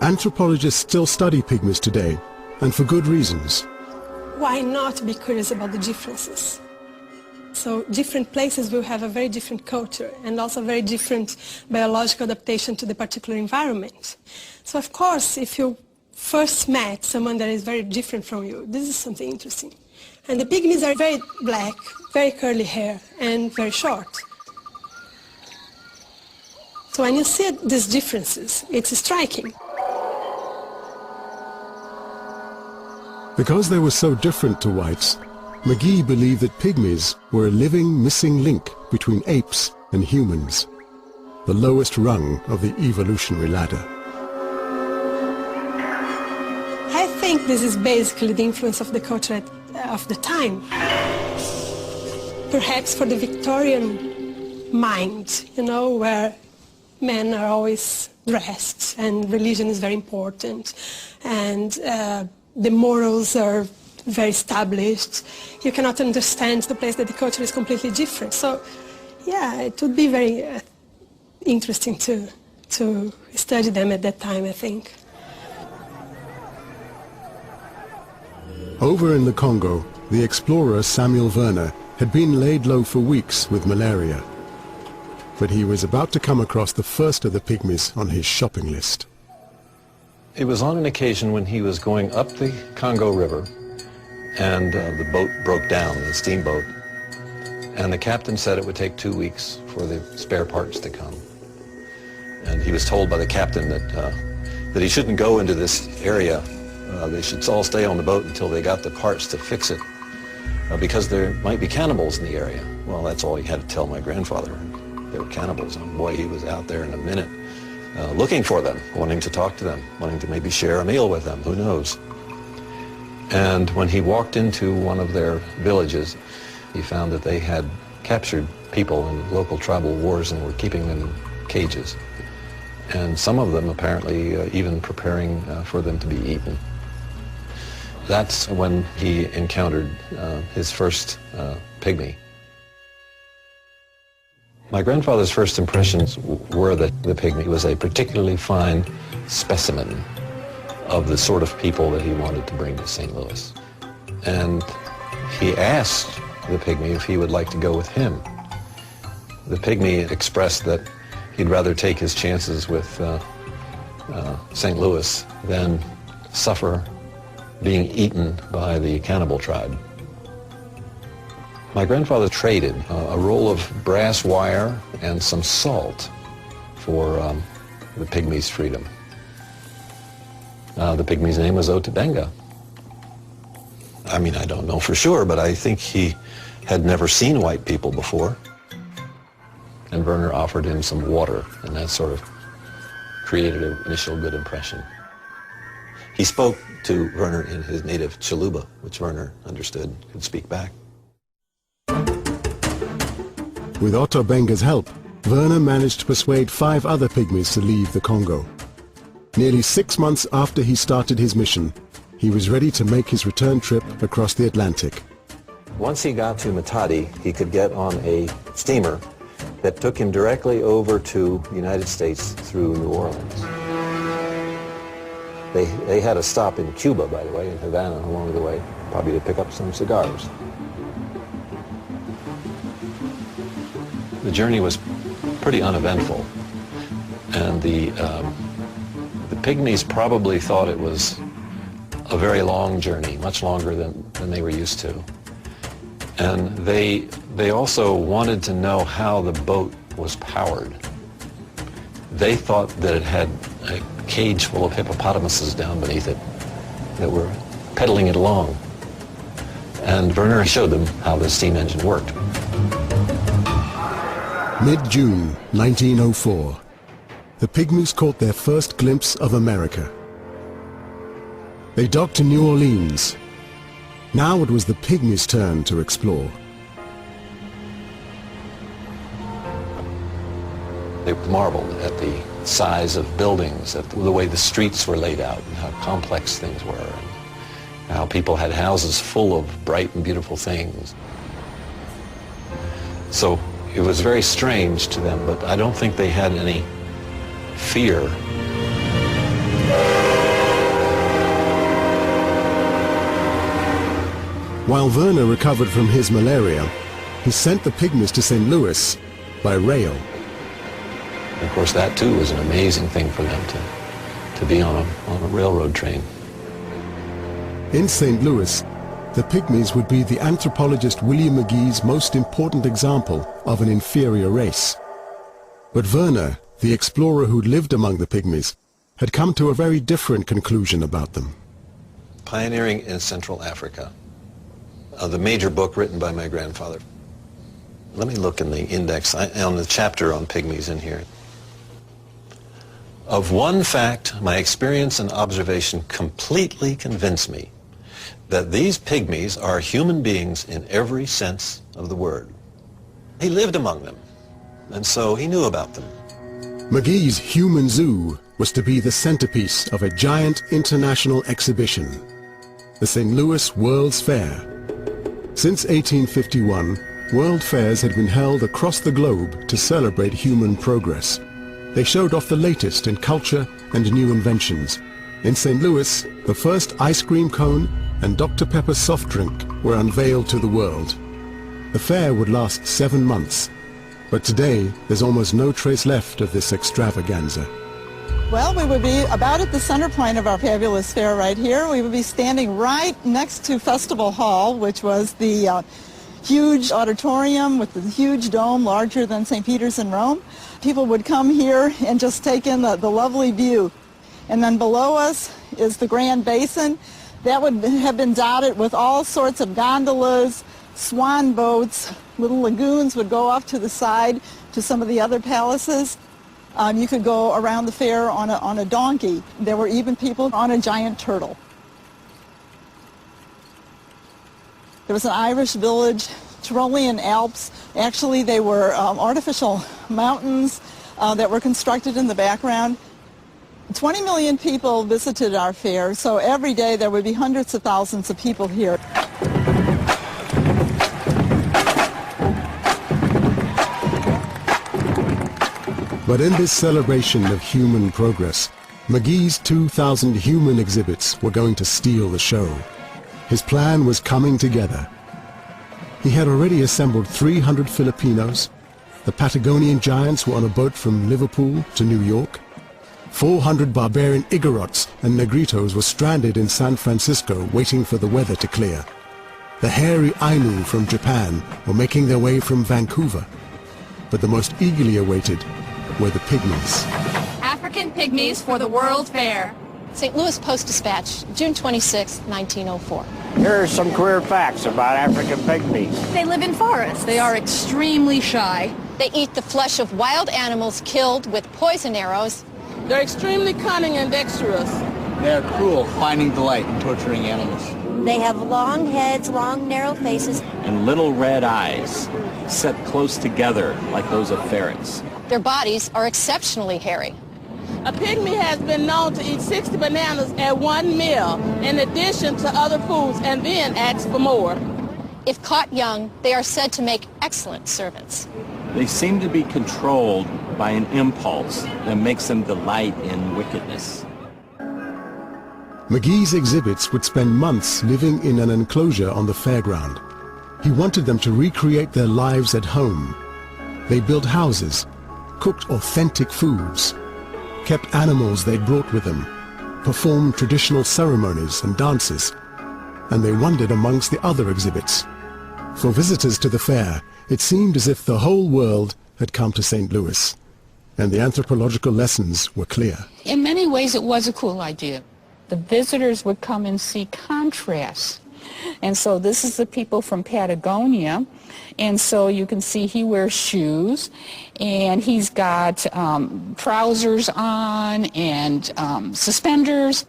Anthropologists still study pygmies today, and for good reasons. Why not be curious about the differences? So different places will have a very different culture and also very different biological adaptation to the particular environment. So of course, if you first met someone that is very different from you, this is something interesting. And the pygmies are very black, very curly hair, and very short. So when you see these differences, it's striking. Because they were so different to whites, McGee believed that pygmies were a living, missing link between apes and humans, the lowest rung of the evolutionary ladder. I think this is basically the influence of the culture of the time. Perhaps for the Victorian mind, you know, where men are always dressed and religion is very important, and the morals are very established. You cannot understand the place that the culture is completely different. So, yeah, it would be very interesting to study them at that time, I think. Over in the Congo, the explorer Samuel Werner had been laid low for weeks with malaria. But he was about to come across the first of the pygmies on his shopping list. It was on an occasion when he was going up the Congo River, and the boat broke down, the steamboat, and the captain said it would take 2 weeks for the spare parts to come. And he was told by the captain that he shouldn't go into this area. They should all stay on the boat until they got the parts to fix it, because there might be cannibals in the area. Well, that's all he had to tell my grandfather. There were cannibals, and boy, he was out there in a minute looking for them, wanting to talk to them, wanting to maybe share a meal with them, who knows. And when he walked into one of their villages, he found that they had captured people in local tribal wars and were keeping them in cages. And some of them apparently even preparing for them to be eaten. That's when he encountered his first pygmy. My grandfather's first impressions were that the pygmy was a particularly fine specimen of the sort of people that he wanted to bring to St. Louis. And he asked the pygmy if he would like to go with him. The pygmy expressed that he'd rather take his chances with St. Louis than suffer being eaten by the cannibal tribe. My grandfather traded a roll of brass wire and some salt for the pygmy's freedom. The pygmy's name was Otabenga. I mean, I don't know for sure, but I think he had never seen white people before. And Werner offered him some water, and that sort of created an initial good impression. He spoke to Werner in his native Chaluba, which Werner understood, could speak back. With Otabenga's help, Werner managed to persuade 5 other pygmies to leave the Congo. Nearly 6 months after he started his mission, he was ready to make his return trip across the Atlantic. Once he got to Matadi, he could get on a steamer that took him directly over to the United States through New Orleans. They had a stop in Cuba, by the way, in Havana along the way, probably to pick up some cigars. The journey was pretty uneventful, and the pygmies probably thought it was a very long journey, much longer than they were used to. And they also wanted to know how the boat was powered. They thought that it had a cage full of hippopotamuses down beneath it that were pedaling it along. And Werner showed them how the steam engine worked. Mid-June 1904, the pygmies caught their first glimpse of America. They docked in New Orleans. Now it was the pygmies' turn to explore. They marveled at the size of buildings, at the way the streets were laid out, and how complex things were, and how people had houses full of bright and beautiful things. So it was very strange to them, but I don't think they had any fear. While Werner recovered from his malaria, he sent the pygmies to St. Louis by rail. Of course, that too was an amazing thing for them to be on a railroad train. In St. Louis, the pygmies would be the anthropologist William McGee's most important example of an inferior race. But Werner, the explorer who'd lived among the pygmies, had come to a very different conclusion about them. Pioneering in Central Africa, the major book written by my grandfather. Let me look in the index, on the chapter on pygmies in here. Of one fact, my experience and observation completely convince me that these pygmies are human beings in every sense of the word. He lived among them, and so he knew about them. McGee's Human Zoo was to be the centerpiece of a giant international exhibition, the St. Louis World's Fair. Since 1851, World Fairs had been held across the globe to celebrate human progress. They showed off the latest in culture and new inventions. In St. Louis, the first ice cream cone and Dr. Pepper soft drink were unveiled to the world. The fair would last 7 months, but today there's almost no trace left of this extravaganza. Well, we would be about at the center point of our fabulous fair right here. We would be standing right next to Festival Hall, which was the huge auditorium with the huge dome larger than St. Peter's in Rome. People would come here and just take in the lovely view. And then below us is the Grand Basin. That would have been dotted with all sorts of gondolas, swan boats, little lagoons would go off to the side to some of the other palaces. You could go around the fair on a donkey. There were even people on a giant turtle. There was an Irish village, Tyrolean Alps. Actually, they were artificial mountains that were constructed in the background. 20 million people visited our fair, so every day there would be hundreds of thousands of people here. But in this celebration of human progress, McGee's 2,000 human exhibits were going to steal the show. His plan was coming together. He had already assembled 300 Filipinos. The Patagonian giants were on a boat from Liverpool to New York. 400 barbarian Igorots and Negritos were stranded in San Francisco waiting for the weather to clear. The hairy Ainu from Japan were making their way from Vancouver. But the most eagerly awaited were the pygmies. African pygmies for the World Fair. St. Louis Post-Dispatch, June 26, 1904. Here are some queer facts about African pygmies. They live in forests. They are extremely shy. They eat the flesh of wild animals killed with poison arrows. They're extremely cunning and dexterous. They are cruel, finding delight in torturing animals. They have long heads, long narrow faces, and little red eyes set close together like those of ferrets. Their bodies are exceptionally hairy. A pygmy has been known to eat 60 bananas at one meal, in addition to other foods, and then ask for more. If caught young, they are said to make excellent servants. They seem to be controlled by an impulse that makes them delight in wickedness. McGee's exhibits would spend months living in an enclosure on the fairground. He wanted them to recreate their lives at home. They built houses, cooked authentic foods, kept animals they'd brought with them, performed traditional ceremonies and dances, and they wandered amongst the other exhibits. For visitors to the fair, it seemed as if the whole world had come to St. Louis, and the anthropological lessons were clear. In many ways, it was a cool idea. The visitors would come and see contrasts. And so this is the people from Patagonia, and so you can see he wears shoes, and he's got trousers on and suspenders.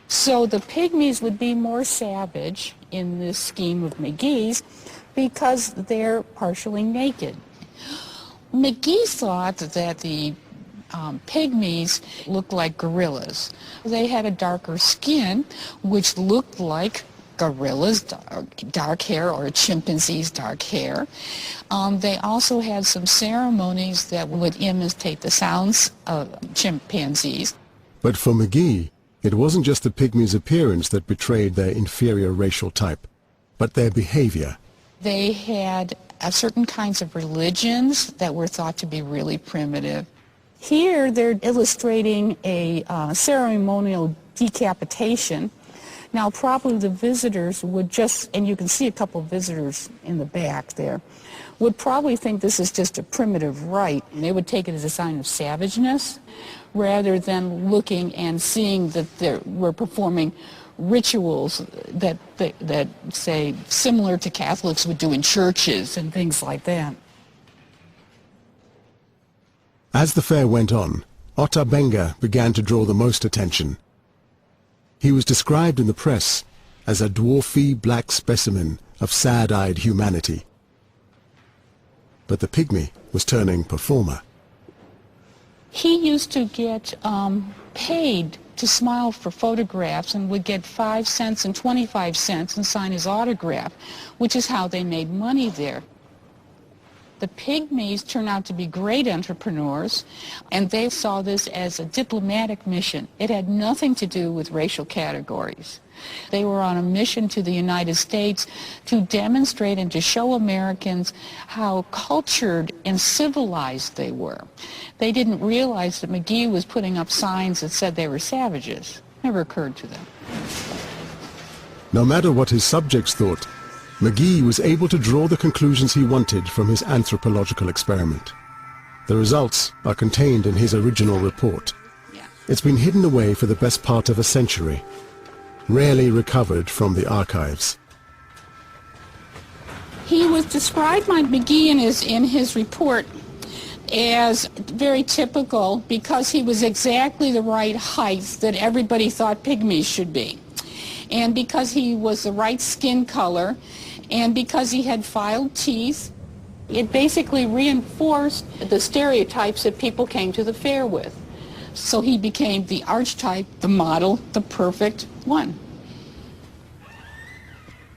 So the pygmies would be more savage in this scheme of McGee's because they're partially naked. McGee thought that the pygmies looked like gorillas. They had a darker skin, which looked like gorillas' dark hair or a chimpanzee's dark hair. They also had some ceremonies that would imitate the sounds of chimpanzees. But for McGee, it wasn't just the pygmies' appearance that betrayed their inferior racial type. but their behavior. They had certain kinds of religions that were thought to be really primitive. Here they're illustrating a ceremonial decapitation. Now probably the visitors would just, and you can see a couple of visitors in the back there, would probably think this is just a primitive rite. And they would take it as a sign of savageness rather than looking and seeing that we're performing rituals that say similar to Catholics would do in churches and things like that. As the fair went on, Ota Benga began to draw the most attention. He was described in the press as a dwarfy black specimen of sad-eyed humanity. But the pygmy was turning performer. He used to get paid to smile for photographs and would get 5 cents and 25 cents and sign his autograph, which is how they made money there. The pygmies turned out to be great entrepreneurs, and they saw this as a diplomatic mission. It had nothing to do with racial categories. They were on a mission to the United States to demonstrate and to show Americans how cultured and civilized they were. They didn't realize that McGee was putting up signs that said they were savages. Never occurred to them. No matter what his subjects thought, McGee was able to draw the conclusions he wanted from his anthropological experiment. The results are contained in his original report. It's been hidden away for the best part of a century, rarely recovered from the archives. He was described by McGee in his report as very typical because he was exactly the right height that everybody thought pygmies should be, and because he was the right skin color, and because he had filed teeth. It basically reinforced the stereotypes that people came to the fair with. So he became the archetype, the model, the perfect one.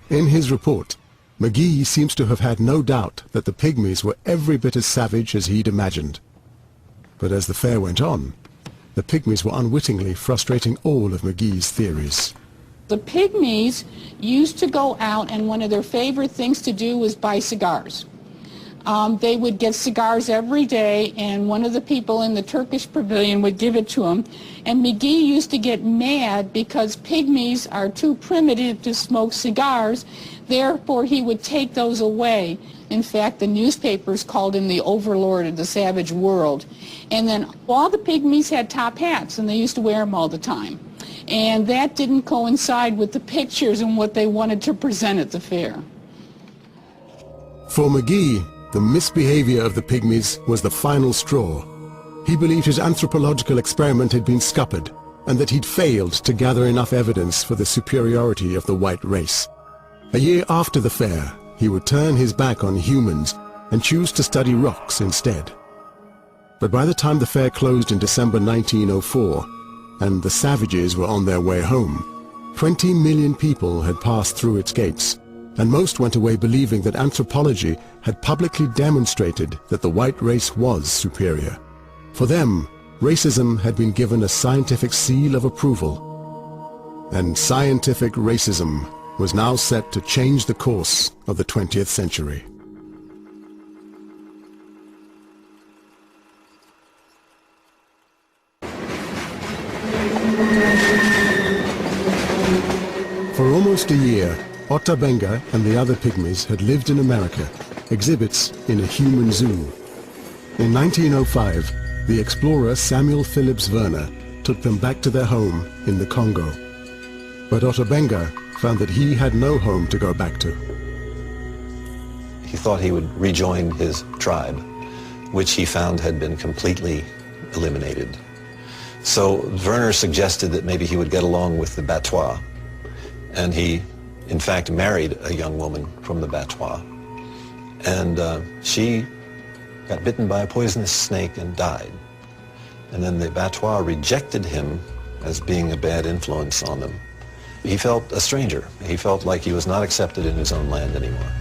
In his report, McGee seems to have had no doubt that the pygmies were every bit as savage as he'd imagined. But as the fair went on, the pygmies were unwittingly frustrating all of McGee's theories. The pygmies used to go out, and one of their favorite things to do was buy cigars. They would get cigars every day, and one of the people in the Turkish pavilion would give it to them. And McGee used to get mad because pygmies are too primitive to smoke cigars. Therefore, he would take those away. In fact, the newspapers called him the overlord of the savage world. And then all the pygmies had top hats, and they used to wear them all the time. And that didn't coincide with the pictures and what they wanted to present at the fair. For McGee, the misbehavior of the pygmies was the final straw. He believed his anthropological experiment had been scuppered, and that he'd failed to gather enough evidence for the superiority of the white race. A year after the fair, he would turn his back on humans and choose to study rocks instead. But by the time the fair closed in December 1904, and the savages were on their way home, 20 million people had passed through its gates, and most went away believing that anthropology had publicly demonstrated that the white race was superior. For them, racism had been given a scientific seal of approval, and scientific racism was now set to change the course of the 20th century. For almost a year, Ota Benga and the other pygmies had lived in America, exhibits in a human zoo. In 1905, the explorer Samuel Phillips Werner took them back to their home in the Congo. But Ota Benga found that he had no home to go back to. He thought he would rejoin his tribe, which he found had been completely eliminated. So Werner suggested that maybe he would get along with the Pt.2, and he, in fact, married a young woman from the Pt.2, and she got bitten by a poisonous snake and died. And then the Pt.2 rejected him as being a bad influence on them. He felt a stranger. He felt like he was not accepted in his own land anymore.